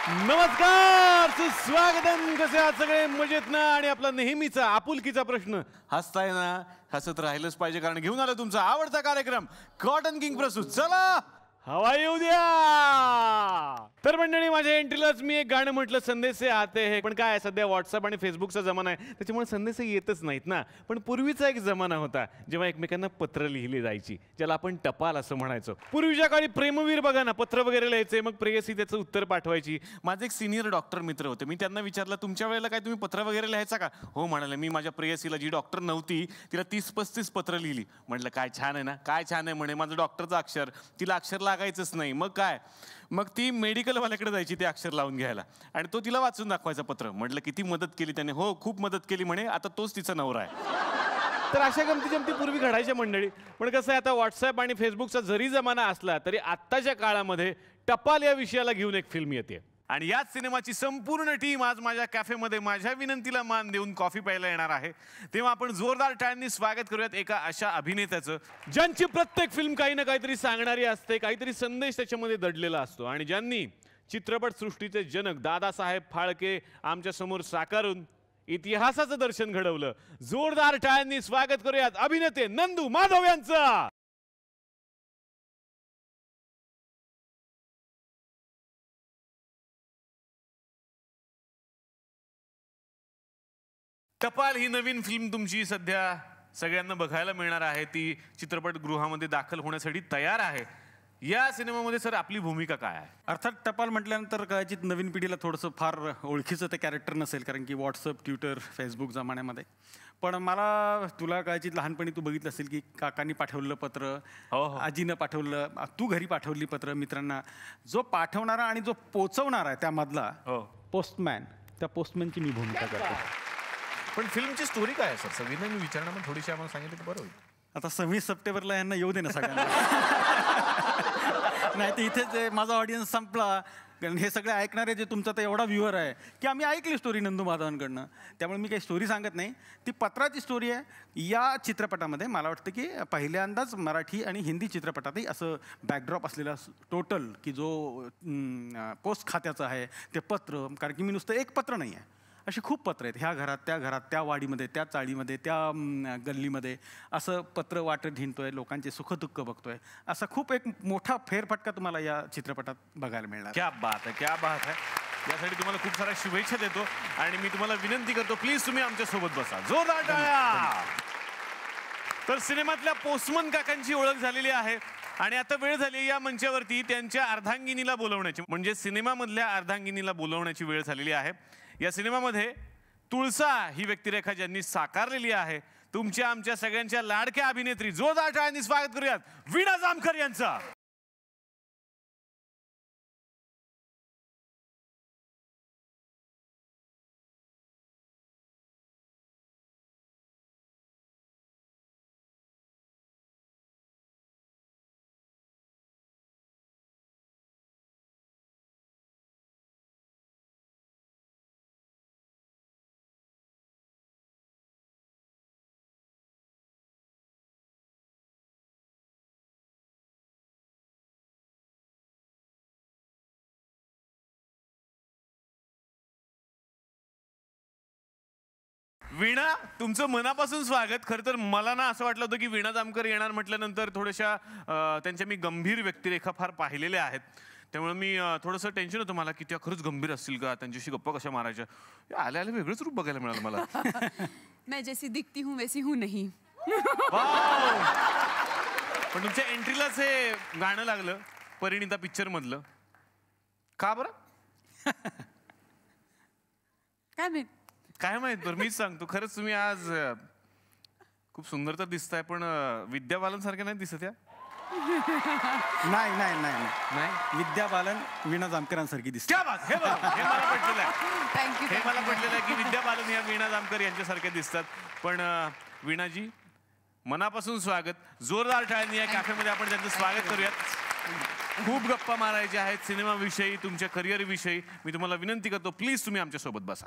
नमस्कार, सुस्वागतम. कसे आहात सगळे? मजेत ना? आणि आपला नेहमीचा आपुलकीचा प्रश्न, हसताय ना? हसत राहिलंच पाहिजे, कारण घेऊन आलो तुमचा आवडता कार्यक्रम कॉटन किंग प्रस्तुत. चला हवा येऊ द्या. तर मंडळी, माझ्या एंट्रीलाच मी एक गाणं म्हटलं, संदेश से आते हैं. पण काय, सध्या व्हॉट्सअप आणि फेसबुकचा जमाना आहे, त्याच्यामुळे संदेश येतच नाहीत ना. पण पूर्वीचा एक जमाना होता जेव्हा एकमेकांना पत्र लिहिली जायची, ज्याला आपण टपाल असं म्हणायचो. पूर्वीच्या काळी प्रेमवीर बघा ना, पत्र वगैरे लिहायचे, मग प्रेयसी त्याचं उत्तर पाठवायची. माझे एक सिनियर डॉक्टर मित्र होते, मी त्यांना विचारलं, तुमच्या वेळेला काय तुम्ही पत्र वगैरे लिहायचा का? हो म्हणाले, मी माझ्या प्रेयसीला, जी डॉक्टर नव्हती, तिला 30-35 पत्र लिहिली. म्हटलं काय छान आहे ना? काय छान आहे म्हणे, माझं डॉक्टरचं अक्षर, तिला अक्षर लागायचंच नाही. मग काय, मग ती मेडिकलवाल्याकडे जायची ते अक्षर लावून घ्यायला, आणि तो तिला वाचून दाखवायचं पत्र. म्हटलं किती मदत केली त्याने? हो, खूप मदत केली म्हणे, आता तोच तिचा नवरा आहे. तर अशा गमती जमती पूर्वी घडायच्या मंडळी. पण कसं आहे, आता व्हॉट्सअप आणि फेसबुकचा जरी जमाना असला तरी आत्ताच्या काळामध्ये टपाल या विषयाला घेऊन एक फिल्म येते, आणि याच सिनेमाची संपूर्ण टीम आज माझ्या कॅफेमध्ये माझ्या विनंतीला मान देऊन कॉफी प्यायला येणार आहे. तेव्हा आपण जोरदार टाळ्यांनी स्वागत करूयात एका अशा अभिनेत्याचं, ज्यांची प्रत्येक फिल्म काही ना काहीतरी सांगणारी असते, काहीतरी संदेश त्याच्यामध्ये दडलेला असतो, आणि ज्यांनी चित्रपटसृष्टीचे जनक दादासाहेब फाळके आमच्या समोर साकारून इतिहासाचं दर्शन घडवलं. जोरदार टाळ्यांनी स्वागत करूयात अभिनेते नंदू माधव यांचं. टपाल ही नवीन फिल्म तुमची सध्या सगळ्यांना बघायला मिळणार आहे. ती चित्रपटगृहामध्ये दाखल होण्यासाठी तयार आहे. या सिनेमामध्ये सर आपली भूमिका काय आहे? अर्थात टपाल म्हटल्यानंतर कदाचित नवीन पिढीला थोडंसं फार ओळखीचं ते कॅरेक्टर नसेल, कारण की व्हॉट्सअप, ट्विटर, फेसबुक जमान्यामध्ये. पण मला, तुला कदाचित लहानपणी तू बघितलं असेल की काकांनी पाठवलेलं पत्र, आजीनं पाठवलं, तू घरी पाठवली पत्र मित्रांना. जो पाठवणारा आणि जो पोचवणारा आहे त्यामधला पोस्टमॅन, त्या पोस्टमॅनची मी भूमिका करतो. पण फिल्मची स्टोरी काय आहे सर? सगळींना मी विचारणं, पण थोडीशी आम्हाला सांगितलं तर बरं होईल. आता 26 सप्टेंबरला यांना येऊ दे ना सगळ्यांना. नाही तर इथेच माझा ऑडियन्स संपला, कारण हे सगळे ऐकणारे जे तुमचा तर एवढा व्ह्युअर आहे की आम्ही ऐकली स्टोरी नंदू माधवांकडनं. त्यामुळे मी काही स्टोरी सांगत नाही, ती पत्राची स्टोरी आहे. या चित्रपटामध्ये मला वाटतं की पहिल्यांदाच मराठी आणि हिंदी चित्रपटातही असं बॅकड्रॉप असलेला टोटल, की जो पोस्ट खात्याचं आहे ते पत्र, कारण की मी नुसतं एक पत्र नाही आहे, अशी खूप पत्र आहेत. ह्या घरात, त्या वाडीमध्ये, त्या चाळीमध्ये, त्या गल्लीमध्ये असं पत्र वाटत हिंडतोय, लोकांचे सुखदुःख बघतोय. असा खूप एक मोठा फेरफटका तुम्हाला या चित्रपटात बघायला मिळणार. क्या बात आहे, क्या बात आहे. यासाठी तुम्हाला खूप साऱ्या शुभेच्छा देतो, आणि मी तुम्हाला विनंती करतो, प्लीज तुम्ही आमच्या सोबत बसा. जोरदार टाळ्या. तर सिनेमातल्या पोस्टमन काकांची ओळख झालेली आहे, आणि आता वेळ झाली या मंचावरती त्यांच्या अर्धांगिनीला बोलवण्याची, म्हणजे सिनेमामधल्या अर्धांगिनीला बोलवण्याची वेळ झालेली आहे. या सिनेमामध्ये तुळसा ही व्यक्तिरेखा ज्यांनी साकारलेली आहे, तुमच्या आमच्या सगळ्यांच्या लाडक्या अभिनेत्री, जोरदार टाळ्यांनी स्वागत करूयात वीणा जामकर यांचं. वीणा, तुमचं मनापासून स्वागत. खरं तर मला ना असं वाटलं होतं की वीणा जामकर येणार म्हटल्यानंतर थोड्याशा त्यांच्या मी गंभीर व्यक्तिरेखा फार पाहिलेल्या आहेत, त्यामुळे मी थोडंसं टेन्शन होतं मला की त्या खरंच गंभीर असतील का, त्यांच्याशी गप्पा कशा मारायच्या. आल्या आल्या वेगळंच रूप बघायला मिळालं मला. मैं जैसी दिखती हूँ वैसी हूँ नहीं. पण तुमच्या एंट्रीलाच हे गाणं लागलं परिणिता पिक्चर मधलं, का बरं? काय माहित, बरं मीच सांगतो. खरंच तुम्ही आज खूप सुंदर तर दिसताय, पण विद्या बालन सारखे नाही दिसत या. नाही, विद्या बालन वीणा जामकरांसारखी दिसते. क्या बात. हे मला पटलेलं आहे, हे मला पटलेलं आहे की विद्या बालन या वीणा जामकर यांच्यासारख्या दिसतात. पण वीणाजी, मनापासून स्वागत. जोरदार टाळ्यांनी या कॅफेमध्ये आपण त्यांचं स्वागत करूयात. खूप गप्पा मारायच्या आहेत सिनेमाविषयी, तुमच्या करिअर विषयी. मी तुम्हाला विनंती करतो, प्लीज तुम्ही आमच्या सोबत बसा.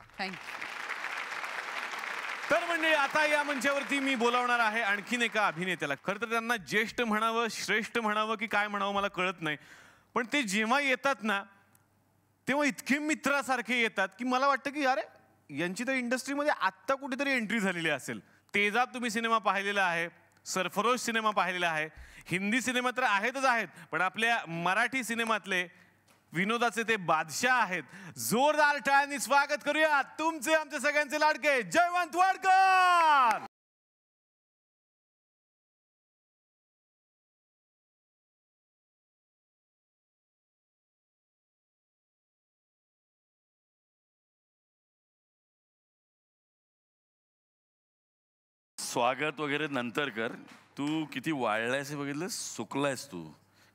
तर म्हणजे आता या मंचावरती मी बोलावणार आहे आणखीन एका अभिनेत्याला. खरं तर त्यांना ज्येष्ठ म्हणावं, श्रेष्ठ म्हणावं की काय म्हणावं मला कळत नाही, पण ते जेव्हा येतात ना तेव्हा इतके मित्रासारखे येतात की मला वाटतं की अरे यांची तर इंडस्ट्रीमध्ये आत्ता कुठेतरी एंट्री झालेली असेल. तेजाब तुम्ही सिनेमा पाहिलेला आहे, सरफरोश सिनेमा पाहिलेला आहे, हिंदी सिनेमा तर आहेतच आहेत, पण आपल्या मराठी सिनेमातले विनोदाचे ते बादशाह आहेत. जोरदार टाळ्यांनी स्वागत करूया तुमचे आमचे सगळ्यांचे लाडके जयवंत वाडकर. स्वागत वगैरे नंतर कर. तू किती वाळलायस हे बघितलंस, सुकलायस तू,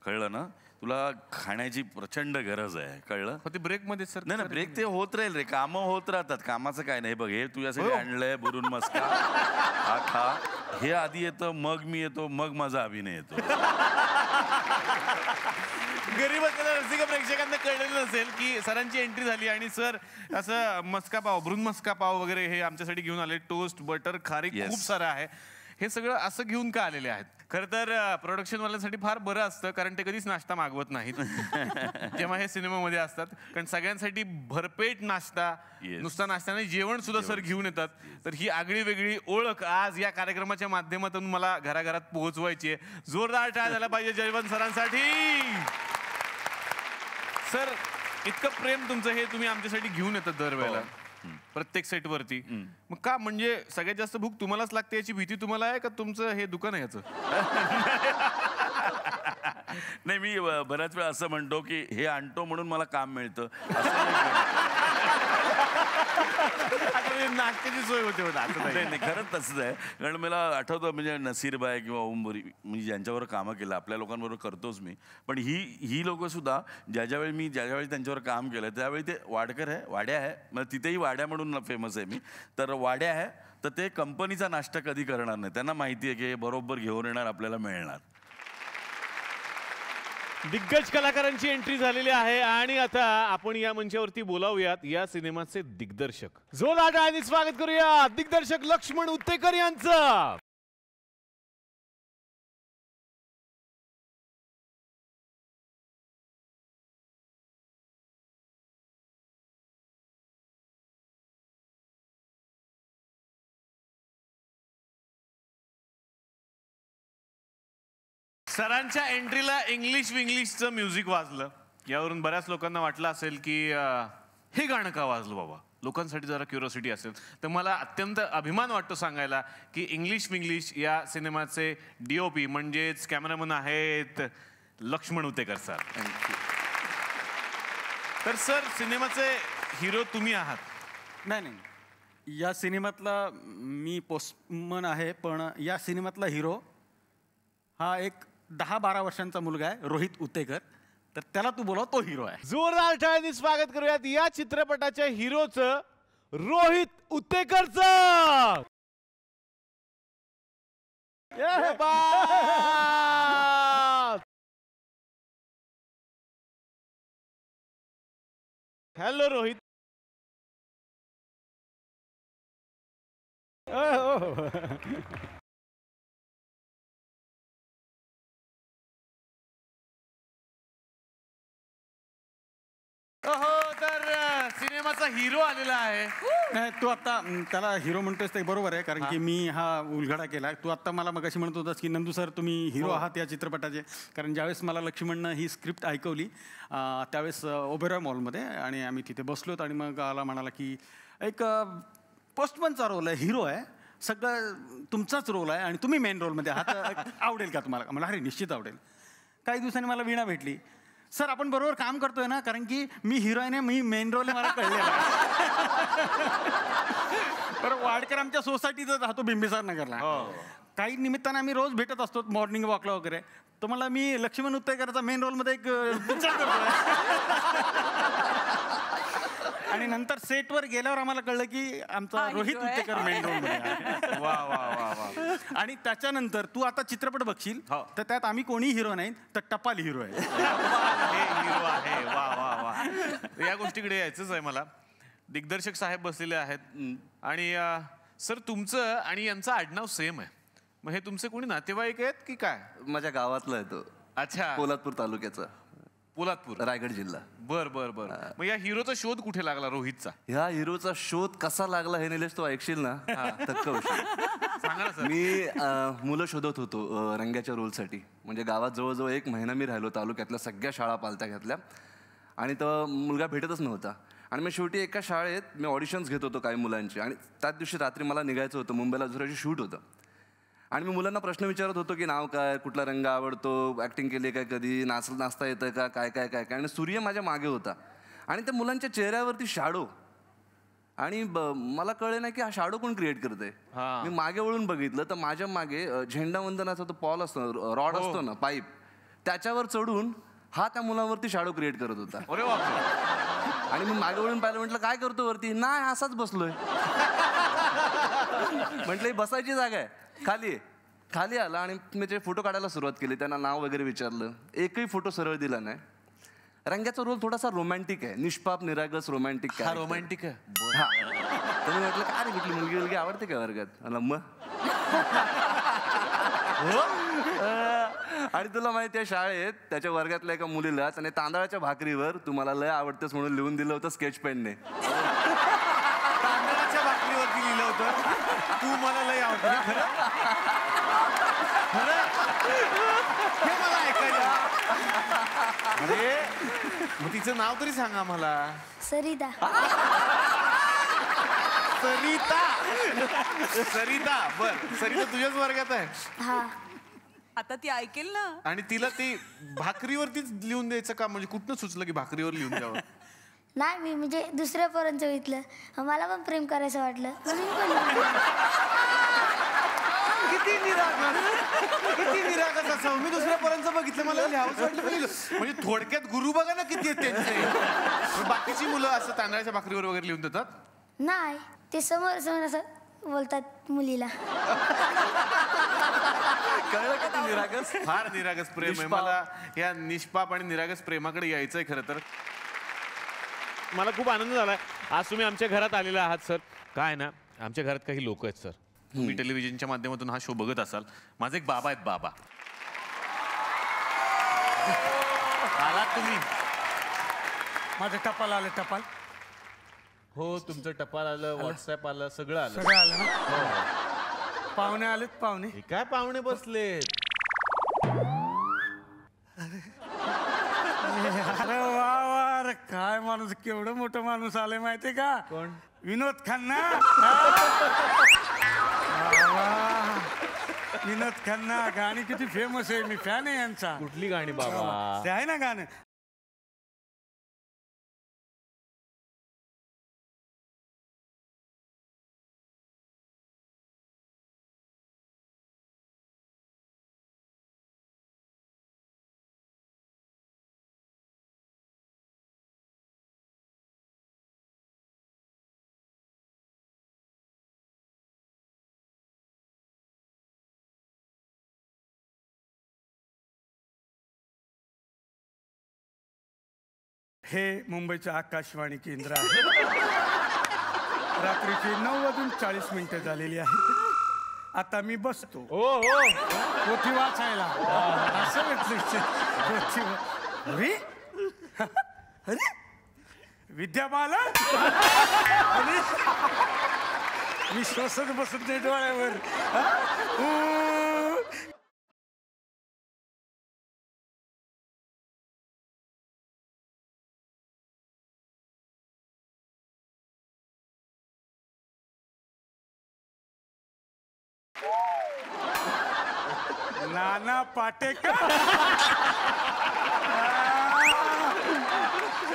कळलं ना? तुला खाण्याची प्रचंड गरज आहे, कळलं? ते ब्रेक मध्ये सर. नाही ना, ब्रेक ते होत राहील रे, कामं होत राहतात, कामाचं काय नाही. बघ हे तुझ्यासाठी आणलंय बुरून मस्का, हा खा. हे आधी येतं, मग मी येतो, मग माझा अभिनय येतो. गरीब असलेल्या रसिक प्रेक्षकांना कळलेलं नसेल की सरांची एंट्री झाली आणि सर असं मस्का पाव, ब्रून मस्का पाव वगैरे हे आमच्यासाठी घेऊन आले. टोस्ट, बटर, खारीक खूप सारं आहे. हे सगळं असं घेऊन का आलेले आहेत? खरं तर प्रोडक्शनवाल्यांसाठी फार बरं असतं, कारण ते कधीच नाश्ता मागवत नाहीत जेव्हा हे सिनेमामध्ये असतात. कारण सगळ्यांसाठी भरपेट नाश्ता, नुसता नाश्ता नाही, जेवण सुद्धा सर घेऊन येतात. तर ही आगळी वेगळी ओळख आज या कार्यक्रमाच्या माध्यमातून मला घराघरात पोहोचवायची आहे. जोरदार टाळ्या झाला पाहिजे जयवंत सरांसाठी. सर, इतकं प्रेम तुमचं हे तुम्ही आमच्यासाठी घेऊन येतात दरवेळेला प्रत्येक सेट वरती. मग का, म्हणजे सगळ्यात जास्त भूक तुम्हालाच लागते याची भीती तुम्हाला आहे का तुमचं हे दुकान आहे याचं? नाही, मी बऱ्याच वेळा असं म्हणतो की हे आणतो म्हणून मला काम मिळतं. नाश्त्याची सोय होते. नाही, खरंच तसंच आहे. कारण मला आठवतं, म्हणजे नसीरबाई किंवा ओमबरी, म्हणजे ज्यांच्यावर कामं केलं, आपल्या लोकांबरोबर करतोच मी. पण ही लोक सुद्धा ज्यावेळी त्यांच्यावर काम केलं त्यावेळी ते वाडकर आहे, वाड्या आहे, मग तिथेही वाड्या म्हणून फेमस आहे मी. तर वाड्या आहे तर ते कंपनीचा नाश्ता कधी करणार नाही. त्यांना माहिती आहे की बरोबर घेऊन येणार, आपल्याला मिळणार. दिग्गज कलाकारांची एंट्री झालेली आहे आणि आता आपण या मंचावरती बोलावूयात या सिनेमाचे दिग्दर्शक. जोरदार टाळ्यांनी स्वागत करूया दिग्दर्शक लक्ष्मण उत्तेकर यांचं. सरांच्या एंट्रीला इंग्लिशचं म्युझिक वाजलं. यावरून बऱ्याच लोकांना वाटलं असेल की हे गाणं का वाजलं बाबा. लोकांसाठी जरा क्युरिओसिटी असेल तर मला अत्यंत अभिमान वाटतो सांगायला की इंग्लिश या सिनेमाचे DOP म्हणजेच कॅमेरामन आहेत लक्ष्मण उत्तेकर सर. तर सर, सिनेमाचे हिरो तुम्ही आहात. नाही, या सिनेमातला मी पोस्टमन आहे, पण या सिनेमातला हिरो हा एक 10-12 वर्षांचा मुलगा आहे, रोहित उत्तेकर. तर त्याला तू बोलाव, तो हिरो आहे. जोरदार टाळ्यांनी स्वागत करूयात या चित्रपटाच्या हिरोचं, रोहित उत्तेकरचं. हॅलो रोहित. तर सिनेमाचा हिरो आलेला आहे. नाही, तू आता त्याला हिरो म्हणतोस ते बरोबर आहे, कारण की मी हा उलगडा केला. तू आता मला मगाशी म्हणत होतास की नंदू सर तुम्ही हिरो आहात या चित्रपटाचे. कारण ज्यावेळेस मला लक्ष्मणनं ही स्क्रिप्ट ऐकवली त्यावेळेस ओबेरॉय मॉलमध्ये, आणि आम्ही तिथे बसलोत, आणि मग आला म्हणाला की एक पोस्टमनचा रोल आहे, हिरो आहे, सगळं तुमचाच रोल आहे आणि तुम्ही मेन रोलमध्ये आहात, आवडेल का तुम्हाला? मला अरे निश्चित आवडेल. काही दिवसांनी मला वीणा भेटली. सर, आपण बरोबर काम करतोय ना, कारण की मी हिरोईन आहे, मी मेन रोल आहे, मला कळलेलं आहे. बरं, वाडकर आमच्या सोसायटीतच राहतो बिंबिसार नगरला. काही निमित्तानं आम्ही रोज भेटत असतो मॉर्निंग वॉकला वगैरे. तो मला मी लक्ष्मण उत्तेकरचा मेन रोलमध्ये एक पिक्चर करतोय. आणि नंतर सेटवर गेल्यावर आम्हाला कळलं की आमचा रोहित उत्तेकर मेन रोलमध्ये. वा वा वा वा. आणि त्याच्यानंतर तू आता चित्रपट बघशील तर त्यात आम्ही कोणी हिरो नाही, तर टपाल हिरो आहे. हिरो आहे. वा वा वा. या गोष्टीकडे यायचंच आहे मला. दिग्दर्शक साहेब बसलेले आहेत आणि सर, तुमचं आणि यांचं आडनाव सेम आहे. मग हे तुमचे कोणी नातेवाईक आहेत की काय? माझ्या गावातला आहे तो. अच्छा, पोलादपूर तालुक्याचा. पोलादपूर, रायगड जिल्हा. बर बर बर. मग या हिरोचा शोध कुठे लागला रोहितचा? ह्या हिरोचा शोध कसा लागला हे निलेश तो ऐकशील ना थक्क होशील. सांगा ना सर. मी मुलं शोधत होतो रंग्याच्या रोलसाठी. म्हणजे गावात जवळजवळ 1 महिना मी राहिलो, तालुक्यातल्या सगळ्या शाळा पालत्या घेतल्या आणि तो मुलगा भेटतच नव्हता. आणि मग शेवटी एका शाळेत मी ऑडिशन्स घेत होतो काही मुलांची आणि त्याच दिवशी रात्री मला निघायचं होतं, मुंबईला दुसऱ्याची शूट होतं. आणि मी मुलांना प्रश्न विचारत होतो की नाव काय, कुठला रंग आवडतो, ॲक्टिंग केली काय, कधी नाचता येतं का, काय काय काय काय. आणि सूर्य माझ्या मागे होता आणि त्या मुलांच्या चेहऱ्यावरती शॅडो. आणि मला कळलं नाही की हा शॅडो कोण क्रिएट करतंय. मी मागे वळून बघितलं तर माझ्या मागे झेंडावंदनाचा तो पॉल असतो, रॉड असतो ना, पाईप, त्याच्यावर चढून हा त्या मुलावरती शॅडो क्रिएट करत होता. अरे बापरे. आणि मी मागे वळून पाहिलं, म्हटलं काय करतो वरती? नाही, असाच बसलोय. म्हटलं ही बसायची जागा आहे, खाली आला आणि मी ते फोटो काढायला सुरुवात केली. त्यांना नाव वगैरे विचारलं, एकही फोटो सरळ दिला नाही. रंग्याचा रोल थोडासा रोमॅन्टिक आहे, निष्पाप निरागस रोमॅन्टिक. हा रोमॅन्टिक आहे. हा. तर मी म्हटलं काय रे, कुठली मुलगी आवडते का वर्गात? मग आणि तुला माहिती आहे शाळेत त्याच्या वर्गातल्या एका मुलीला त्याने तांदळाच्या भाकरीवर तुम्हाला लय आवडतेस म्हणून लिहून दिलं होतं स्केच पेनने. तांदळाच्या भाकरीवरती लिहिलं होतं तू मला लय आवडते. खरं हे मला ऐकायला. अरे मग तिचं नाव तरी सांगा मला. सरिता. सरिता. बर, सरिता तुझ्याच वर्गात आहे? हा. आता ती ऐकेल ना. आणि तिला ते भाकरीवरतीच लिहून द्यायचं का? म्हणजे कुठनं सुचलं की भाकरीवर लिहून द्यावं? नाही, मी म्हणजे दुसऱ्या पोरांचं बघितलं, मला पण प्रेम करायचं वाटलं म्हणून पण लिहून दिलं. किती निरागस असावं. मी दुसऱ्या पोरांचं बघितलं, मला लिहावंच वाटलं लिहिलं. म्हणजे थोडक्यात गुरु बघा ना किती आहेत त्यांचे. बाकीची मुलं असं तांदळाच्या भाकरीवर वगैरे लिहून देतात? नाही, ते समोर असं बोलतात मुलीला. कळलं का ते निरागस? फार निरागस प्रेम आहे. मला या निष्पाप आणि निरागस प्रेमाकडे यायचंय खरं तर. मला खूप आनंद झालाय आज तुम्ही आमच्या घरात आलेला आहात सर. काय ना, आमच्या घरात काही लोक आहेत सर. तुम्ही टेलिव्हिजनच्या माध्यमातून हा शो बघत असाल. माझे एक बाबा आहेत. बाबा आलात तुम्ही? माझं टपाल आलं. टपाल हो, तुमचं टपाल आलं, व्हॉट्सअप आलं, सगळं आलं. सगळं आलं ना. पाहुणे आलेत. पाहुणे हे काय पाहुणे बसलेत? अरे वा वा, अरे काय माणूस, केवढं मोठं माणूस आलंय माहितीये का? कोण? विनोद खन्ना. विनोद खन्ना गाणी किती फेमस आहे, मी फॅन आहे यांचा. कुठली गाणी बाबा? ते आहे ना गाणं, हे मुंबईचं आकाशवाणी केंद्र आहे. रात्रीची 9:40 झालेली आहे. आता मी बसतो पोथी वाचायला. असं म्हटलं अरे अरे विद्याबाला मी श्वसन बसत नाही डोळ्यावर. नाना पाटेकर.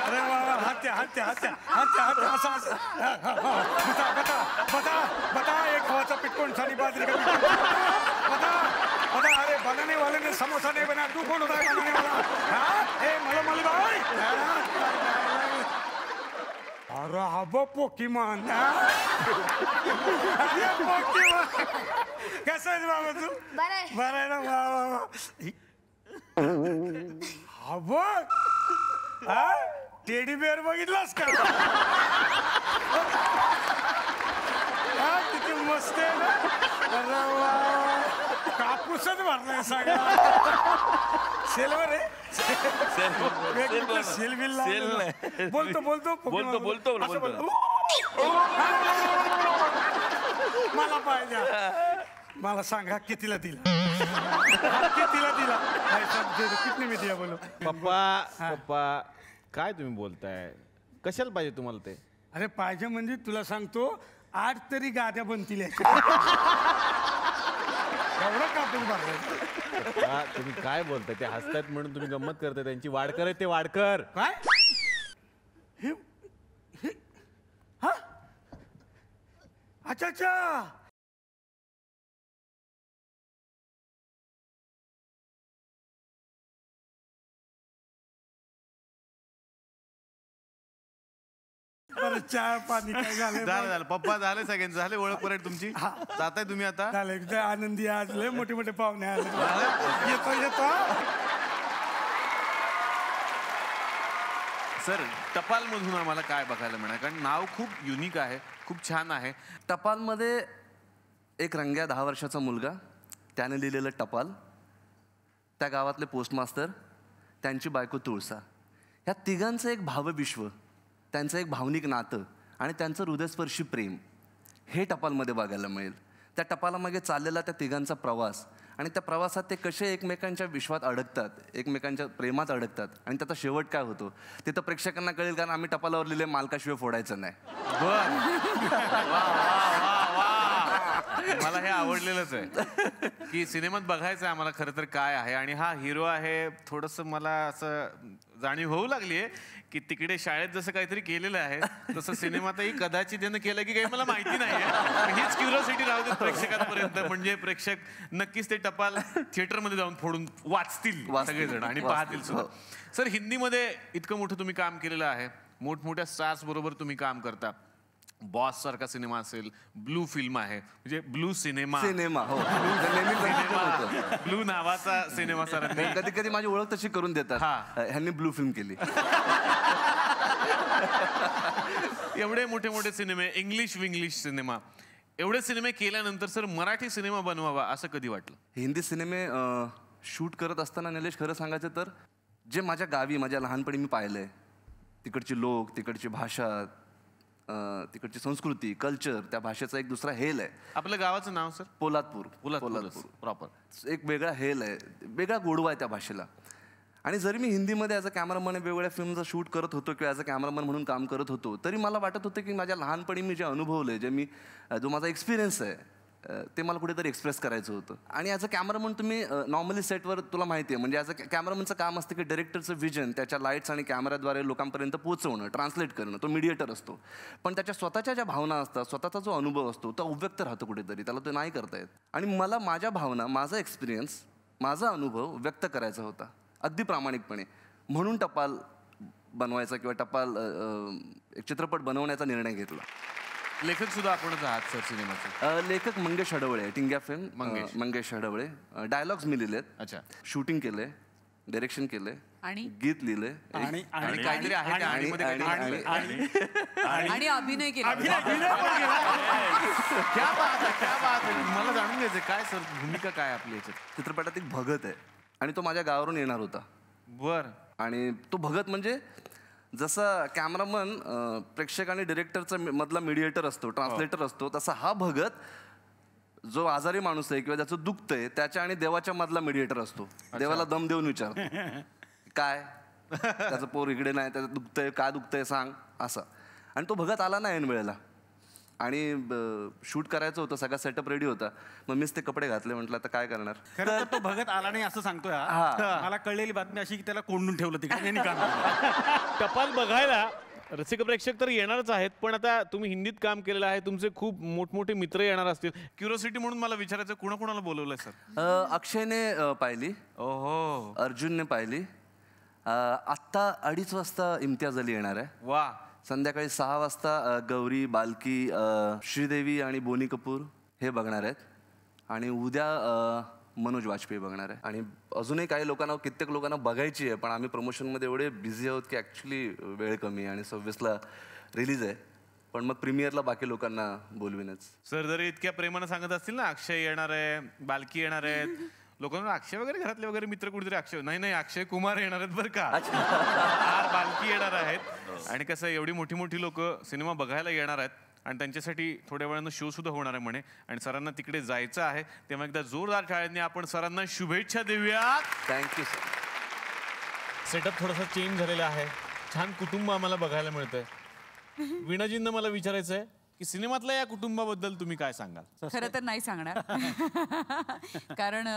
अरे बाबा, हात्या हात्या हात्या हात्या हात्या असं असं. बता एक गव्हाचा पीठ कोण सानी बाजरी का पीठ बता. अरे बनाने वाले ने समोसा नहीं बना, तू कौन होता है बनाने वाला? ए मला बाई. अरे हबो पोकीमान. पोकीमान कसं आहे बाबा तू? बरं आहे ना बाबा. हा बघ, हा टेडी बेअर बघितलास का? हा किती मस्त आहे ना. अरे वा. कापूसच भरलाय सगळा. सेलवर आहे. वेगवेगळं सेल बिल लावलेलं. बोलतो असं बोलतो. मला पाहिजे. मला सांगा कितीला दिला. कितीला दिला कितने मी दिया बोलो. पप्पा काय तुम्ही बोलताय? कशाला पाहिजे तुम्हाला ते? अरे पाहिजे म्हणजे तुला सांगतो 8 तरी गाद्या बनतील. एवढा कापूस भरलाय. तुम्ही काय बोलताय? ते हसतायत म्हणून तुम्ही गंमत करताय. त्यांची वाडकर आहे ते, वाडकर. काय हा अच्छा बरं चहा पाणी काय झालं. झालं पप्पा, झालं सगळ्यांचं, झाले ओळख परेड तुमची. जाताय तुम्ही आता? झालं एकदा आनंदी. आज लय मोठे मोठे पाहुणे आले. येतो सर, टपालमधून आम्हाला काय बघायला मिळालं? कारण नाव खूप युनिक आहे, खूप छान आहे. टपालमध्ये एक रंग्या 10 वर्षाचा मुलगा, त्याने लिहिलेलं टपाल, त्या गावातले पोस्टमास्तर, त्यांची बायको तुळसा, ह्या तिघांचं एक भावविश्व, त्यांचं एक भावनिक नातं आणि त्यांचं हृदयस्पर्शी प्रेम हे टपालमध्ये बघायला मिळेल. त्या टपालामागे चाललेला त्या तिघांचा प्रवास आणि त्या प्रवासात ते कसे एकमेकांच्या विश्वात अडकतात, एकमेकांच्या प्रेमात अडकतात आणि त्याचा शेवट काय होतो ते तर प्रेक्षकांना कळेल. कारण आम्ही टपालावर लिहिले मालकाशिवाय फोडायचं नाही. मला हे आवडलेलंच आहे की सिनेमात बघायचं आहे आम्हाला खरं तर काय आहे. आणि हा हिरो आहे, थोडंसं मला असं जाणीव होऊ लागली आहे की तिकडे शाळेत जसं काहीतरी केलेलं आहे तसं सिनेमातही कदाचित त्यानं केलं की काही मला माहिती नाही आहे. हीच क्युरिओसिटी राहू देत प्रेक्षकांपर्यंत. म्हणजे प्रेक्षक नक्कीच ते टपाल थिएटरमध्ये जाऊन फोडून वाचतील सगळेजण आणि पाहतील सुद्धा. सर, हिंदीमध्ये इतकं मोठं तुम्ही काम केलेलं आहे, मोठमोठ्या स्टार्स बरोबर तुम्ही काम करता. बॉस सारखा सिनेमा असेल, ब्लू फिल्म आहे, म्हणजे ब्लू सिनेमा हो. ब्लू नावाचा सिनेमा सरांनी कधी कधी माझी ओळख तशी करून देतात, ह्यांनी ब्लू फिल्म केली. एवढे मोठे मोठे सिनेमे, इंग्लिश विंग्लिश सिनेमा, एवढे सिनेमे केल्यानंतर सर मराठी सिनेमा बनवावा असं कधी वाटलं? हिंदी सिनेमे शूट करत असताना निलेश, खरं सांगायचं तर जे माझ्या गावी माझ्या लहानपणी मी पाहिलंय, तिकडचे लोक, तिकडची भाषा, तिकडची संस्कृती, कल्चर, त्या भाषेचा एक दुसरा हेल आहे. आपल्या गावाचं नाव सर? पोलादपूर. प्रॉपर. एक वेगळा हेल आहे, वेगळा गोडवा आहे त्या भाषेला. आणि जरी मी हिंदीमध्ये ॲज अ कॅमेरामन वेगवेगळ्या फिल्मचं शूट करत होतो किंवा ॲज अ कॅमेरामन म्हणून काम करत होतो, तरी मला वाटत होतं की माझ्या लहानपणी मी जे अनुभवलं, जो माझा एक्सपिरियन्स आहे ते मला कुठेतरी एक्सप्रेस करायचं होतं. आणि ॲज अ कॅमेरामन तुम्ही नॉर्मली सेटवर तुला माहिती आहे, म्हणजे ॲज अ कॅमेरामनचं काम असतं की डायरेक्टरचं विजन त्याच्या लाईट्स आणि कॅमेराद्वारे लोकांपर्यंत पोहोचवणं, ट्रान्सलेट करणं, तो मीडिएटर असतो. पण त्याच्या स्वतःच्या ज्या भावना असतात, स्वतःचा जो अनुभव असतो तो अव्यक्त राहतो कुठेतरी, त्याला तो नाही करता येत. आणि मला माझ्या भावना, माझा एक्सपिरियन्स, माझा अनुभव व्यक्त करायचा होता अगदी प्रामाणिकपणे. म्हणून टपाल बनवायचा किंवा टपाल एक चित्रपट बनवण्याचा निर्णय घेतला. लेखक सुद्धा आपणच आहात सर सिनेमाचे? लेखक मंगेश हडवळे, टिंग्या फिल्म. मंगेश हडवळे. डायलॉग्स मी लिहिलेत. अच्छा. शूटिंग केलंय, डायरेक्शन केलंय आणि गीत लिहिलंय आणि काहीतरी आहे आणि अभिनय केला. क्या बात आहे. मला जाणून घ्यायचं काय सर, भूमिका काय आपली याच्यात? चित्रपटात एक भगत आहे आणि तो माझ्या गावावरून येणार होता. बर. आणि तो भगत म्हणजे जसा कॅमेरामन प्रेक्षक आणि डिरेक्टरचा मधला मीडिएटर असतो, ट्रान्सलेटर असतो, तसा हा भगत जो आजारी माणूस आहे किंवा ज्याचं दुखतंय त्याच्या आणि देवाच्या मधला मीडिएटर असतो. देवाला दम देऊन विचारतो काय त्याचं पोर इकडे नाही, त्याचं दुखतंय, काय दुखतंय सांग, असं. आणि तो भगत आला नाही ऐन वेळेला आणि शूट करायचं होतं, सगळा सेटअप रेडी होता. मग मीच ते कपडे घातले, म्हटलं आता काय करणार. खरं तर तो भगत आला नाही असं सांगतोय. मला कळलेली बातमी अशी की त्याला कोंडून ठेवलं तिकडे. टपाल बघायला रसिक प्रेक्षक तर येणारच आहेत, पण आता तुम्ही हिंदीत काम केलेलं आहे, तुमचे खूप मोठमोठे मित्र येणार असतील. क्युरिओसिटी म्हणून मला विचारायचं, कुणाकुणाला बोलवलंय सर? अक्षयने पाहिली, ओहो, अर्जुनने पाहिली. आत्ता 2:30 वाजता इम्तियाज अली येणार आहे. वा. संध्याकाळी 6 वाजता गौरी, बालकी, श्रीदेवी आणि बोनी कपूर हे बघणार आहेत. आणि उद्या मनोज वाजपेयी बघणार आहे. आणि अजूनही काही लोकांना, कित्येक लोकांना बघायची आहे, पण आम्ही प्रमोशनमध्ये एवढे बिझी आहोत की ॲक्च्युली वेळ कमी आहे. आणि 26ला रिलीज आहे. पण मग प्रीमियरला बाकी लोकांना बोलवीनच. सर जरी इतक्या प्रेमानं सांगत असतील ना अक्षय येणार आहे, बालकी येणार आहेत, लोकांना अक्षय वगैरे घरातले वगैरे मित्र कुठेतरी अक्षय नाही अक्षय कुमार येणार आहेत बरं का, बालकी येणार आहेत. आणि कसं एवढी मोठी मोठी लोक सिनेमा बघायला येणार आहेत आणि त्यांच्यासाठी थोड्या वेळानं शो सुद्धा होणार आहे म्हणे आणि सरांना तिकडे जायचं आहे. तेव्हा एकदा जोरदार टाळ्यांनी आपण सरांना शुभेच्छा देऊया. Thank you sir. सेटअप थोडासा चेंज झालेला आहे, छान कुटुंब आम्हाला बघायला मिळतंय. वीणाजींना मला विचारायचं आहे की सिनेमातल्या या कुटुंबाबद्दल तुम्ही काय सांगाल? खरं तर नाही सांगणार. कारण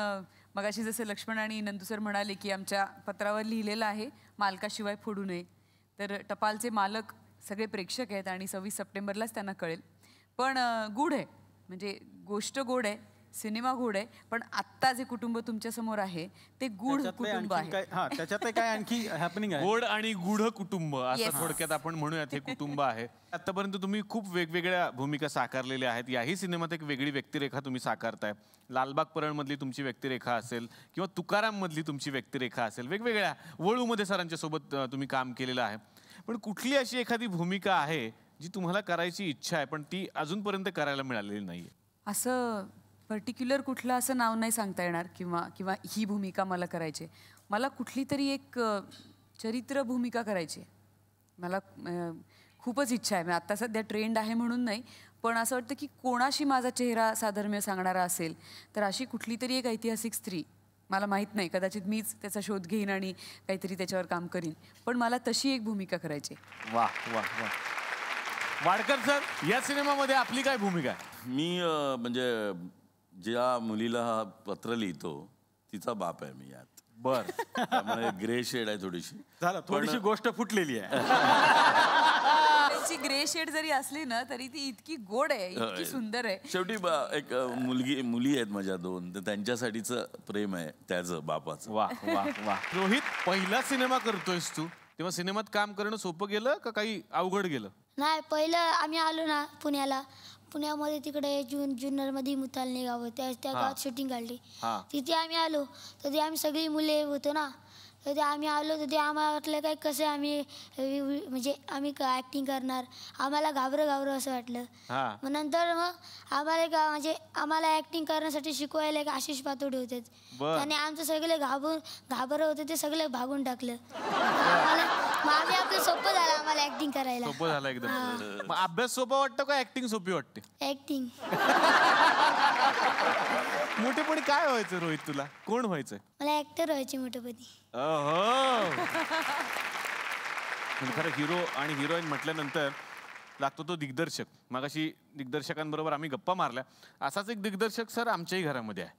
मगाशी जसे लक्ष्मण आणि नंदू सर म्हणाले की आमच्या पत्रावर लिहिलेलं आहे मालकाशिवाय फोडू नये, तर टपालचे मालक सगळे प्रेक्षक आहेत आणि 26 सप्टेंबरलाच त्यांना कळेल. पण गूढ आहे, म्हणजे गोष्ट गोड आहे, सिनेमा गूढ आहे, पण आत्ता जे कुटुंब तुमच्या समोर आहे ते गूढ कुटुंब आहे. त्याच्यात काय आणखी हॅपनिंग आहे. गोड आणि गूढ कुटुंब असं Yes. थोडक्यात आपण म्हणूयात हे कुटुंब आहे. आतापर्यंत तुम्ही खूप वेगवेगळ्या भूमिका साकारलेल्या आहेत. याही सिनेमात एक वेगळी व्यक्तिरेखा तुम्ही साकारताय. लालबाग परळमधली तुमची व्यक्तिरेखा असेल किंवा तुकाराम मधली तुमची व्यक्तिरेखा असेल, वेगवेगळ्या वळूमध्ये सरांच्या सोबत तुम्ही काम केलेलं आहे. पण कुठली अशी एखादी भूमिका आहे जी तुम्हाला करायची इच्छा आहे पण ती अजूनपर्यंत करायला मिळालेली नाहीये? असं पर्टिक्युलर कुठलं असं नाव नाही सांगता येणार किंवा ही भूमिका मला करायची. मला कुठली तरी एक चरित्र भूमिका करायची. मला खूपच इच्छा आहे. आता सध्या ट्रेंड आहे म्हणून नाही, पण असं वाटतं की कोणाशी माझा चेहरा साधर्म्य सांगणारा असेल तर अशी कुठली तरी एक ऐतिहासिक स्त्री, मला माहीत नाही, कदाचित मीच त्याचा शोध घेईन आणि काहीतरी त्याच्यावर काम करीन, पण मला तशी एक भूमिका करायची. वा वा वा. वाडकर सर, या सिनेमामध्ये आपली काय भूमिका आहे? मी म्हणजे ज्या मुलीला हा पत्र लिहितो तिचा बाप आहे मी यात. बर. त्यामुळे ग्रे शेड आहे थोडीशी. झालं, थोडीशी गोष्ट फुटलेली आहे. त्याची ग्रे शेड जरी असली ना तरी ती इतकी गोड आहे, इतकी सुंदर आहे. शेवटी एक मुली आहेत माझ्या 2, तर त्यांच्यासाठीचं प्रेम आहे त्याचं बापाचं. वा वा वा. रोहित, पहिला सिनेमा करतोयस तू, तेव्हा सिनेमात काम करणं सोपं गेलं का काही अवघड गेलं? नाही, पहिलं आम्ही आलो ना पुण्यामध्ये तिकडे जुन्नरमध्ये मुतालने गाव त्या गावात शूटिंग काढली. तिथे आम्ही आलो तर ते आम्ही सगळी मुले होतो ना, तर ते आम्ही आलो तर ते आम्हाला वाटलं काय कसं आम्ही म्हणजे आम्ही ॲक्टिंग करणार, आम्हाला घाबरं असं वाटलं. मग नंतर म्हणजे आम्हाला ॲक्टिंग करण्यासाठी शिकवायला एक आशिष पातोडे होते, त्याने आमचं सगळे घाबरं होते ते सगळे भागून टाकलं. मग आम्ही आपलं सोपं झालं आम्हाला ॲक्टिंग करायला. सोपं झालं एकदम. मग अभ्यास सोपा वाटतो का ऍक्टिंग सोपी वाटते? ॲक्टिंग. मोठेपणी काय व्हायचं रोहित तुला? कोण व्हायचं? मला ॲक्टर व्हायचे मोठेपणी. खरं हिरो आणि हिरोईन म्हटल्यानंतर लागतो तो दिग्दर्शक. मगाशी दिग्दर्शकांबरोबर आम्ही गप्पा मारल्या. असाच एक दिग्दर्शक सर आमच्याही घरामध्ये आहे.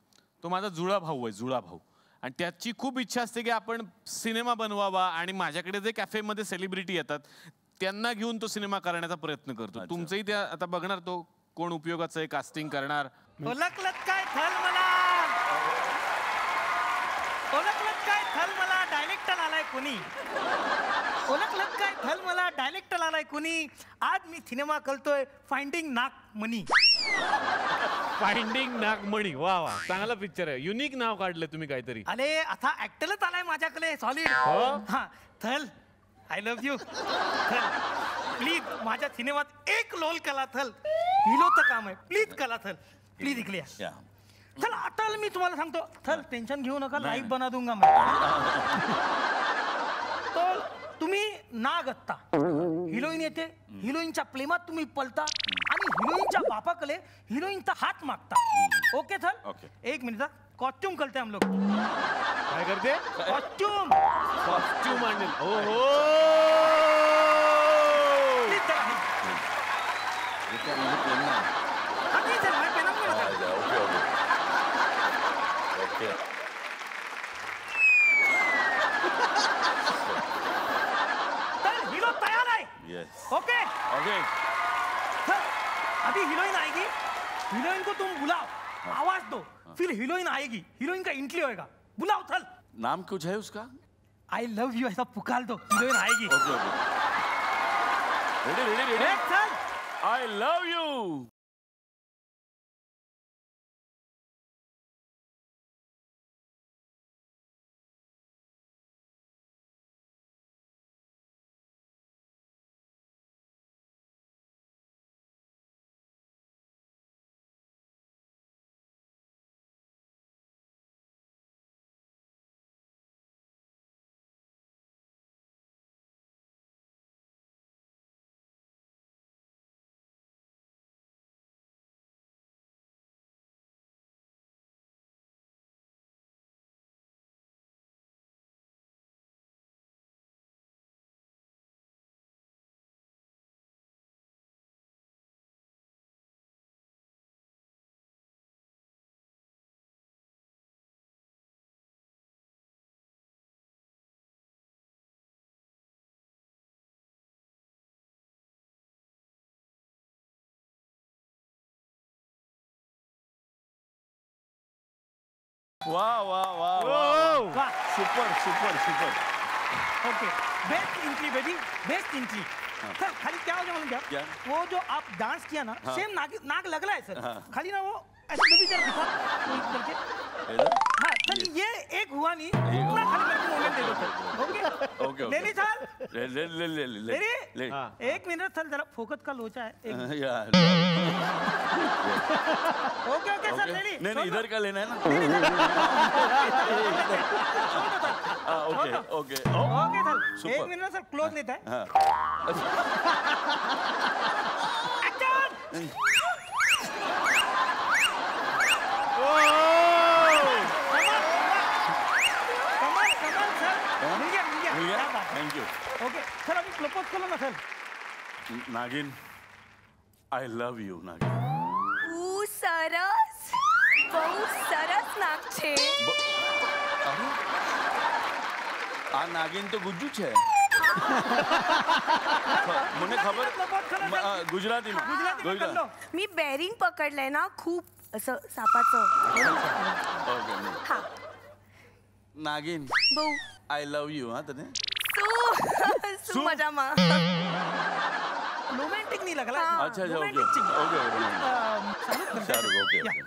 तो माझा जुळा भाऊ आहे, जुळा भाऊ. आणि त्याची खूप इच्छा असते की आपण सिनेमा बनवावा आणि माझ्याकडे जे कॅफेमध्ये सेलिब्रिटी येतात त्यांना घेऊन तो सिनेमा करण्याचा प्रयत्न करतो. तुमचंही त्या आता बघणार तो कोण उपयोगाचं आहे, कास्टिंग करणार. ओळखलत काय थल मला, ओळखलत काय थल मला, डायरेक्टर आलाय कोणी, ओळखलत काय थल मला, डायरेक्टर आलाय कोणी. आज मी सिनेमा करतोय फाइंडिंग नागमणी. फाइंडिंग नागमणी. वा वा, चांगला पिक्चर आहे. युनिक नाव काढलं तुम्ही काहीतरी. अरे आता ऍक्टरच आलाय माझ्याकडे सॉलिड. हा थल, आय लव्ह यू थल, प्लीज माझ्या सिनेमात एक रोल कला थल, हिरोचं काम आहे, प्लीज कला थल, प्लीज इकडे या. चल आता मी तुम्हाला सांगतो थल, टेन्शन घेऊ नका, लाईव्ह बना दूंगा मैं. तो तुम्ही नाग असता, हिरोईन येते, हिरोईनच्या प्रेमात तुम्ही पलता आणि हिरोईनच्या बापाकडे हिरोईनचा हात मागता. ओके थल? एक मिनिट, कॉस्ट्युम करते हम लोग. काय करते? कॉस्ट्युम. कॉस्ट्युम आणेल. हो हो. हिरो तैयार है? Okay okay. अभी हीरोइन आएगी, हीरोइन को तुम बुलाओ, आवाज दो, फिर हीरोइन आएगी, हीरोइन का एंट्री होएगा, बुलाओ थल. नाम कुछ है उसका? आई लव यू ऐसा पुकार दो, हीरोइन आएगी. Okay okay. Ready ready ready. थल, I love you. वा वा वा वाह super super super. Okay best entry baby best entry sir खाली क्या हो गया मालूम क्या क्या? वो जो आप डांस किया ना सेम नाक लग रहा है सर खाली ना वो ऐसे बेबी जरा दिखा करके हाँ सर ये एक हुआ नहीं इतना खाली मेरे को मोमेंट दे दो सर ओके ओके ले ली सर ले ले ले ले ले ले ली एक मिनट सर जरा फोकस का लोचा है ओके ओके सर ले ली नहीं इधर का लेना है ना. ओके ओके ओके सर एक मिनट सर क्लोज लेता है एक्शन थँक्यू. ओके सर अभी प्रपोज करो ना सर नागिन आय लव्ह यू नागिन. સરસ બહુ સરસ નાક છે. આ નાગિન તો ગુજ્જુ છે. મને ખબર ગુજરાતીમાં मी बेरिंग पकडलंय ना खूप असं सापाचं. ओके हा नागिन बहू आय लव्ह यू. हा तने सू मजामा. रोमॅन्टिक नाही लागला अच्छा अच्छा okay okay Shahrukh okay okay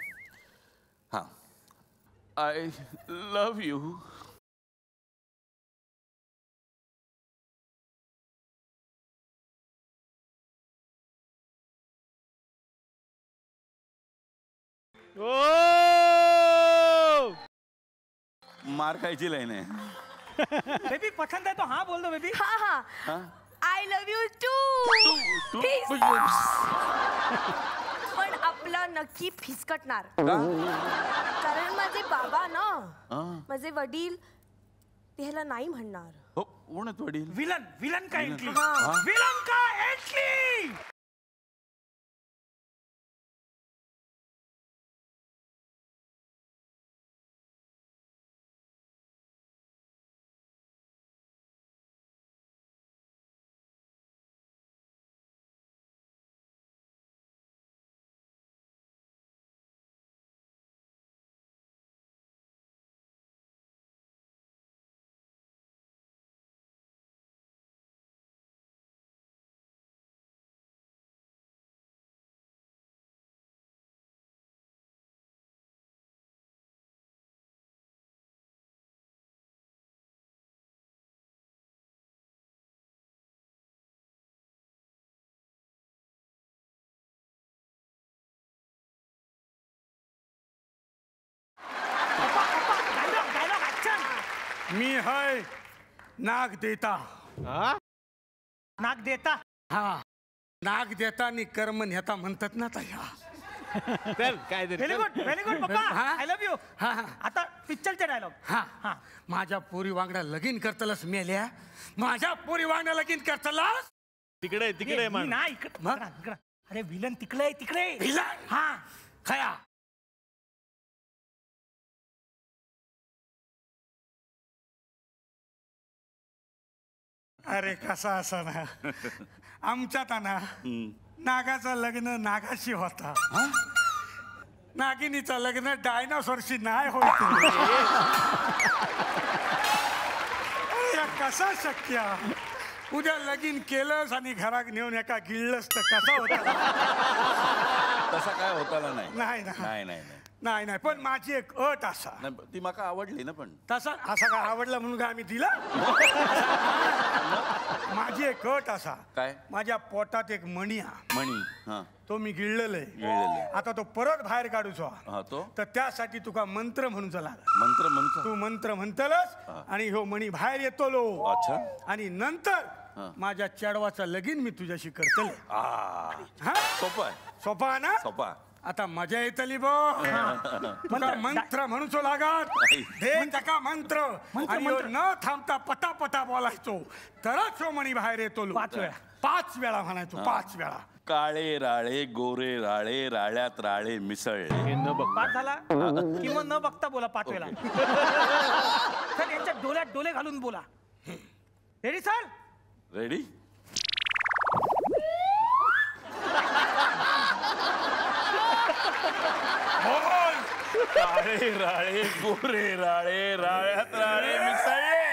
हां आय लव्ह यू. मार खायची लाईन आहे. बेबी पसंद है तो हाँ बोल दो बेबी. हा हा आय लव्ह यू टू. पण आपला नक्की फिसकटणार कारण माझे बाबा ना माझे वडील त्याला नाही म्हणणार. हो कोण आहे वडील. विलन विलन का एंट्री विलन का एंट्री. मी है नाग देता. नाक देता हा नाग देता आणि कर्म नेता म्हणतात ना तया. चल काय व्हेरी गुड पप्पा आय लव्ह यू. हा आता पिक्चरचा डायलॉग. हा माझ्या पोरी वांगडा लगीन करतलस मेल्या. माझ्या पोरी वांगडा लगीन करतलस. तिकडे तिकडे ना इकडे. अरे विलन तिकडे विलन हा खया. अरे कसा असा ना आमच्यात ना नागाचं लग्न नागाशी होता. नागिनीचं लग्न डायनासॉरशी नाही होत. कसा शक्य. उद्या लगीन केलंस आणि घरात नेऊन एका गिळलंस तर कसा होता. तसा काय होताला नाही. नाही नाही नाही नाही नाही पण माझी एक अट असा. ती माका आवडली ना पण तसा असा का आवडला म्हणून का आम्ही दिला. माझी एक अट असा. काय माझ्या पोटात एक मणी मणी हा तो मी गिळलेला गिळलेला. आता तो परत बाहेर काढूचो हा तो तर त्यासाठी तुका मंत्र म्हणून लाग. मंत्र म्हणतो. तू मंत्र म्हणतलस आणि ह्यो मणी बाहेर येतो लो. अच्छा आणि नंतर माझ्या चढवाचा लगीन मी तुझ्याशी करतले. सोपा सोपा ना सोपा. आता मजा येतली बो. तुका मंत्र म्हणूचो लागत. हे टका मंत्र आणि न थांबता पटापटा बोलायचो तरच हो मणी बाहेर येतो. 5 वेळा म्हणायचो 5 वेळा. काळे राळे गोरे राळे राळ्यात राळे मिसळले. पाच झाला कि मग न बघता बोला 5 वेळा. सर यांच्या डोळ्यात डोळे घालून बोला. Ready sir. रेडी. काळे राळे गोरे राळे राळ्यात राळे मिसळले.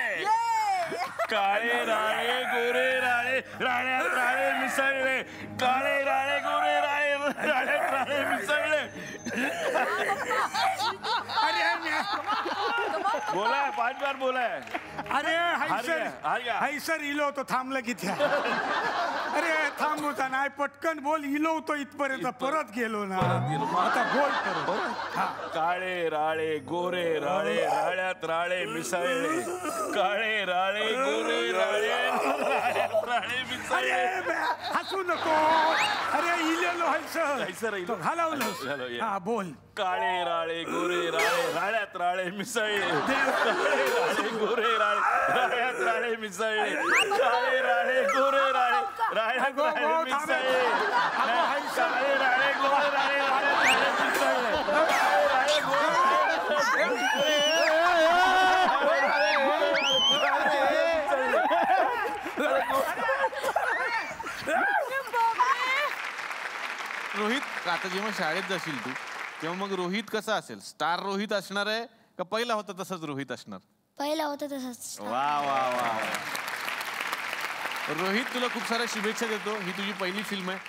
काळे राळे गोरे राळे राळ्यात राळे मिसळले. काळे राळे गोरे राळे राळ्यात राळे मिसळले. बोलाय 5 बार बोलाय. अरे हैसर इलो तो थांबलं किती. अरे थांबवता नाही पटकन बोल. इलो तो इथपर्यंत परत गेलो ना. आता बोल परत. काळे राळे गोरे राळे राळ्यात राळे मिसळले. काळे राळे गोरे राळे राळ्यात राळे मिसळले. हसू नको. अरे इलेलो हैसर घालवलं. हा बोल. काळे राळे गोरे राळे राळ्यात राळे मिसळले. काळे राळे गोरे राळे राळ्यात राळे मिसळले. काळे राळे गोरे राळे राळ्यात राळे मिसळले. काळे राळे गोरे राळे राळ्यात राळे मिसळले. काळे राळे गोरे रोहित, आता जेव्हा शाळेत जाशील तू तेव्हा मग रोहित कसा असेल? स्टार रोहित असणार आहे का पहिला होता तसंच रोहित असणार? पहिला होता तसंच. वा वा वा. रोहित, तुला खूप साऱ्या शुभेच्छा देतो. ही तुझी पहिली फिल्म आहे.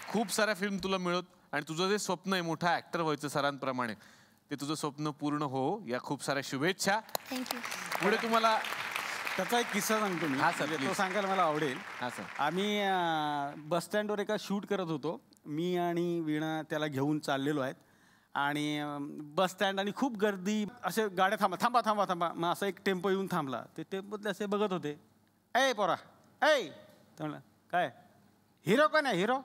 खूप साऱ्या फिल्म तुला मिळत आणि तुझं जे स्वप्न आहे मोठा ऍक्टर व्हायचं सरांप्रमाणे, ते तुझं स्वप्न पूर्ण हो. या खूप साऱ्या शुभेच्छा. थँक्यू. पुढे तुम्हाला त्याचा एक किस्सा सांगतो मी. हा, सर, तो सांगायला मला आवडेल. हा सर. आम्ही बस स्टँडवर एका शूट करत होतो. मी आणि वीणा त्याला घेऊन चाललेलो आहेत आणि बस स्टँड आणि खूप गर्दी. असे गाड्या थांबा थांबा थांबा थांबा. मग असा एक टेम्पो येऊन थांबला. ते टेम्पोतले असे बघत होते. ए पोरा ए, तर म्हणलं काय हिरो का नाही हिरो?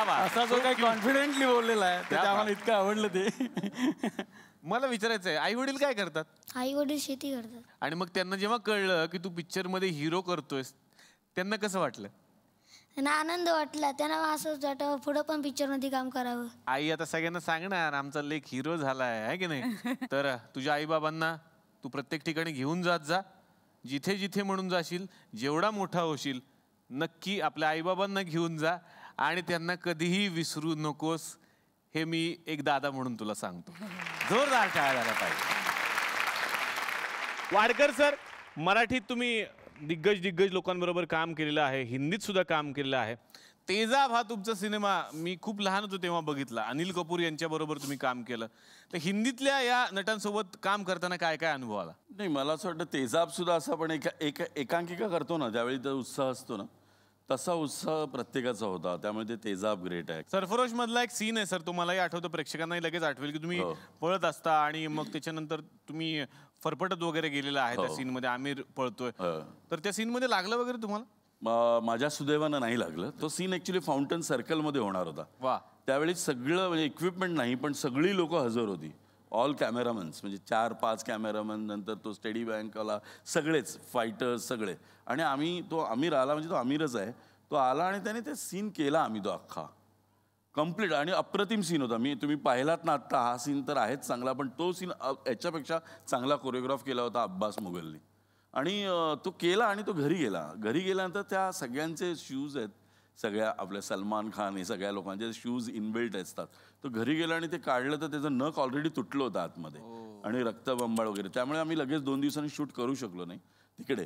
असा जो काही कॉन्फिडेंटली बोललेला आहे ते आम्हाला इतकं आवडलं. ते मला विचारायचं आहे, आई वडील काय करतात? आई वडील शेती करतात. आणि मग त्यांना जेव्हा कळलं की तू पिक्चर मध्ये हिरो करतोयस, त्यांना कसं वाटलं? त्यांना आनंद वाटला. त्यांना असंच वाटावं पुढं पण पिक्चर मध्ये काम करावं. आई आता सगळ्यांना सांगणार आमचा लेख हिरो झालाय, आहे की नाही? तर तुझ्या आई बाबांना तू प्रत्येक ठिकाणी घेऊन जात जा. जिथे जिथे म्हणून जाशील, जेवढा मोठा होशील, नक्की आपल्या आईबाबांना घेऊन जा आणि त्यांना कधीही विसरू नकोस. हे मी एक दादा म्हणून तुला सांगतो. जोरदार टाळ्या झाल्या पाहिजे. वाडकर सर, मराठीत तुम्ही दिग्गज लोकांबरोबर काम केलेलं आहे, हिंदीत सुद्धा काम केलेलं आहे. तेजाब हा तुमचा सिनेमा मी खूप लहान होतो तेव्हा बघितला. अनिल कपूर यांच्याबरोबर तुम्ही काम केलं. तर हिंदीतल्या या नटांसोबत काम करताना काय काय अनुभव आला? नाही, मला असं वाटतं तेजाब सुद्धा असं आपण एकांकिका करतो ना, ज्यावेळी तो उत्साह असतो ना, तसा उत्साह प्रत्येकाचा होता. त्यामुळे ते तेजाब ग्रेट आहे. सरफरोश मधला एक सीन आहे सर, तुम्हालाही आठवतं, प्रेक्षकांनाही लगेच आठवेल की तुम्ही पळत असता आणि मग त्याच्यानंतर तुम्ही फरफटत वगैरे गेलेला आहे त्या सीन मध्ये. आमिर पळतोय, तर त्या सीन मध्ये लागलं वगैरे तुम्हाला? माझ्या सुदैवानं नाही लागलं. तो सीन ऍक्च्युली फाउंटन सर्कल मध्ये होणार होता. वा. त्यावेळी सगळं म्हणजे इक्विपमेंट नाही, पण सगळी लोक हजर होती. ऑल कॅमेरामन्स, म्हणजे 4-5 कॅमेरामन, नंतर तो स्टेडी बँकवाला, सगळेच फायटर्स सगळे. आणि आमिर आला, म्हणजे तो आमिरच आहे. तो आला आणि त्याने ते सीन केला. आम्ही तो अख्खा कम्प्लीट आणि अप्रतिम सीन होता. तुम्ही पाहिलात ना आत्ता, हा सीन तर आहेच चांगला, पण तो सीन याच्यापेक्षा चांगला कोरिओग्राफ केला होता अब्बास मुगलनी. आणि तो केला आणि तो घरी गेला. घरी गेल्यानंतर त्या सगळ्यांचे शूज आहेत, सगळ्या आपल्या सलमान खान, हे सगळ्या लोकांचे शूज इनबिल्ट असतात. तो घरी गेला आणि ते काढलं तर त्याचं नख ऑलरेडी तुटलं होतं आतमध्ये आणि रक्तबंबाळ वगैरे. त्यामुळे आम्ही लगेच 2 दिवसांनी शूट करू शकलो नाही तिकडे.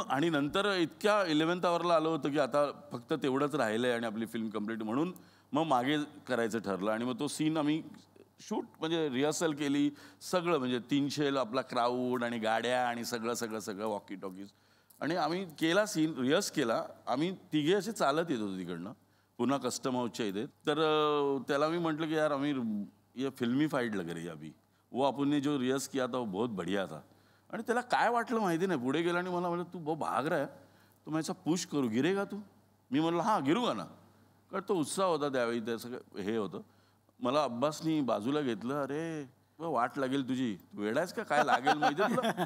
आणि नंतर इतक्या 11th आवरला आलो होतं की आता फक्त तेवढंच राहिलं आहे आणि आपली फिल्म कम्प्लीट, म्हणून मग मागे करायचं ठरलं. आणि मग तो सीन आम्ही शूट म्हणजे रिहर्सल केली सगळं, म्हणजे 300 आपला क्राऊड आणि गाड्या आणि सगळं वॉकी टॉकीज. आणि आम्ही केला सीन, रिहर्स केला. आम्ही तिघे असे चालत येत होतो तिकडनं पुन्हा कस्टम हाऊसच्या इथे. तर त्याला मी म्हटलं की यार आमिर, ये फिल्मी फाइट लग रही है अभी, वो आपण ने जो रिहर्स किया था वो बहुत बढ़िया था. आणि त्याला काय वाटलं माहिती नाही, पुढे गेला आणि मला म्हटलं तू बहुत भाग रहा है, तो मैं ऐसा पुश करू, गिरेगा तू? मी म्हटलं हां गिरूगा ना. कारण तो उत्साह होता त्यावेळी, ते सगळं हे होतं. मला अब्बासनी बाजूला घेतलं. अरे वाट लागेल तुझी, तू वेडायस का, काय लागेल माहिती तुला,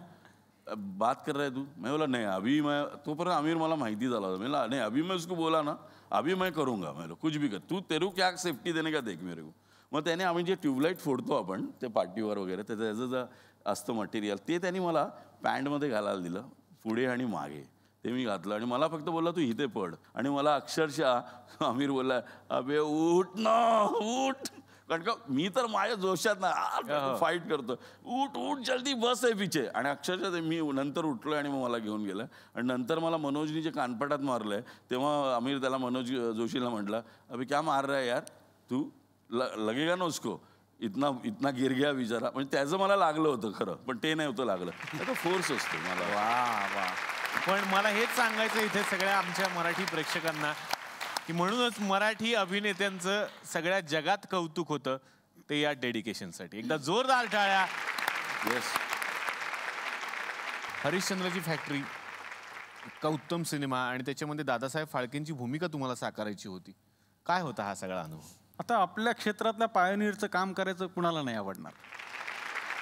बात कर रहा है तू? मैं बोला नहीं अभी मैं, तोपर्यंत आमिर मला माहिती झाला होता. मला नाही, अभी मैं उसको बोला ना, अभी मैं करूँगा. मैं कुछ भी कर, तू तेरू क्या सेफ्टी देने का देख मेरे को. मग त्याने आम्ही जे ट्यूबलाईट फोडतो आपण ते पार्टीवर वगैरे, त्याचं असतं मटेरियल, ते त्यांनी मला पॅन्टमध्ये घालायला दिलं, पुढे आणि मागे. ते मी घातलं आणि मला फक्त बोलला तू इथे पड. आणि मला अक्षरशः आमिर बोलला अबे उठ ना उठ, कारण का मी तर माझ्या जोशात ना फाईट करतो, उठ उठ जल्दी बस आहे पिछे. आणि अक्षरशः ते मी नंतर उठलोय आणि मग मला घेऊन गेलं. आणि नंतर मला मनोजनी जे कानपटात मारलंय तेव्हा आमिर त्याला मनोज जोशीला म्हटलं अबे क्या मार रहा है यार तू, लगेगा ना उसको, इतना गिर गया बिचारा. म्हणजे त्याचं मला लागलं होतं खरं, पण ते नाही होतं लागलं. त्याचा फोर्स असतो मला. वा वा. पण मला हेच सांगायचं इथे सगळ्या आमच्या मराठी प्रेक्षकांना की म्हणूनच मराठी अभिनेत्यांचं सगळ्या जगात कौतुक होतं ते या डेडिकेशनसाठी. एकदा जोरदार टाळ्या. येस. हरिश्चंद्रची फॅक्टरी इतका उत्तम सिनेमा आणि त्याच्यामध्ये दादासाहेब फाळकेंची भूमिका तुम्हाला साकारायची होती. काय होता हा सगळा अनुभव? आता आपल्या क्षेत्रातल्या पायोनियरचं काम करायचं कुणाला नाही आवडणार.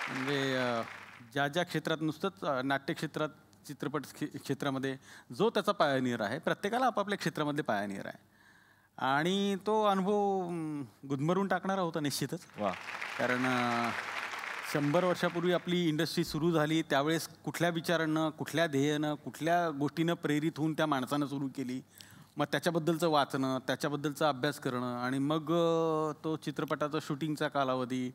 म्हणजे ज्या क्षेत्रात नुसतंच नाट्यक्षेत्रात चित्रपट क्षेत्रामध्ये जो त्याचा पायोनियर आहे, प्रत्येकाला आपापल्या क्षेत्रामधले पायोनियर आहे. आणि तो अनुभव गुदमरून टाकणारा होता निश्चितच. वा. कारण 100 वर्षापूर्वी आपली इंडस्ट्री सुरू झाली त्यावेळेस कुठल्या विचारानं, कुठल्या ध्येयानं, कुठल्या गोष्टीनं प्रेरित होऊन त्या माणसानं सुरू केली, मग त्याच्याबद्दलचं वाचणं, त्याच्याबद्दलचा अभ्यास करणं आणि मग तो चित्रपटाचा शूटिंगचा कालावधी,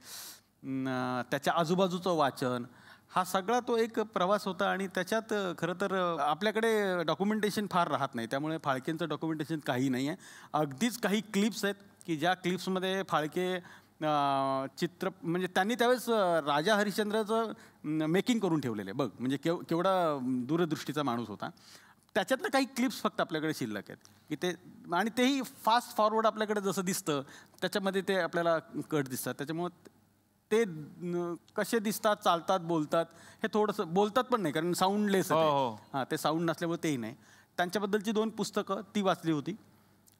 त्याच्या आजूबाजूचं वाचन, हा सगळा तो एक प्रवास होता. आणि त्याच्यात खरं तर आपल्याकडे डॉक्युमेंटेशन फार राहत नाही, त्यामुळे फाळकेंचं डॉक्युमेंटेशन काही नाही आहे. अगदीच काही क्लिप्स आहेत की ज्या क्लिप्समध्ये फाळके म्हणजे त्यांनी त्यावेळेस राजा हरिश्चंद्राचं मेकिंग करून ठेवलेलं आहे. बघ म्हणजे केवढा दूरदृष्टीचा माणूस होता. त्याच्यातलं काही क्लिप्स फक्त आपल्याकडे शिल्लक आहेत की ते, आणि तेही फास्ट फॉरवर्ड आपल्याकडे जसं दिसतं त्याच्यामध्ये ते आपल्याला कट दिसतात. त्याच्यामुळं ते कसे दिसतात, चालतात, बोलतात, हे थोडंसं बोलतात पण नाही कारण साऊंडलेस आहे. हां, ते साऊंड नसल्यामुळे तेही नाही. त्यांच्याबद्दलची 2 पुस्तकं ती वाचली होती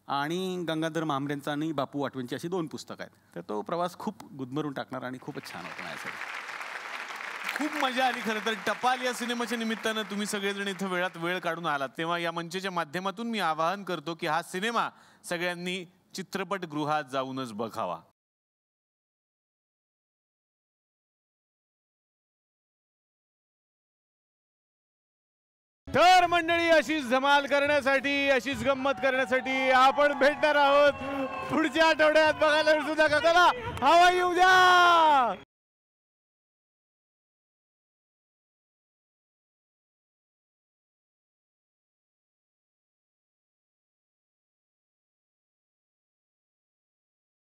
आणि गंगाधर मांभरेंचा आणि बापू वाटवेंची अशी 2 पुस्तकं आहेत. तर तो प्रवास खूप गुदमरून टाकणार आणि खूपच छान होता माझ्यासाठी. खूप मजा आली. खरं तर टपाल या सिनेमाच्या निमित्तानं तुम्ही सगळेजण इथं वेळ काढून आलात, तेव्हा या मंचाच्या माध्यमातून मी आवाहन करतो की हा सिनेमा सगळ्यांनी चित्रपटगृहात जाऊनच बघावा. तर मंडळी, अशीच धमाल करण्यासाठी, अशीच गंमत करण्यासाठी आपण भेटणार आहोत पुढच्या आठवड्यात. बघायला सुद्धा का, चला हवा येऊ द्या.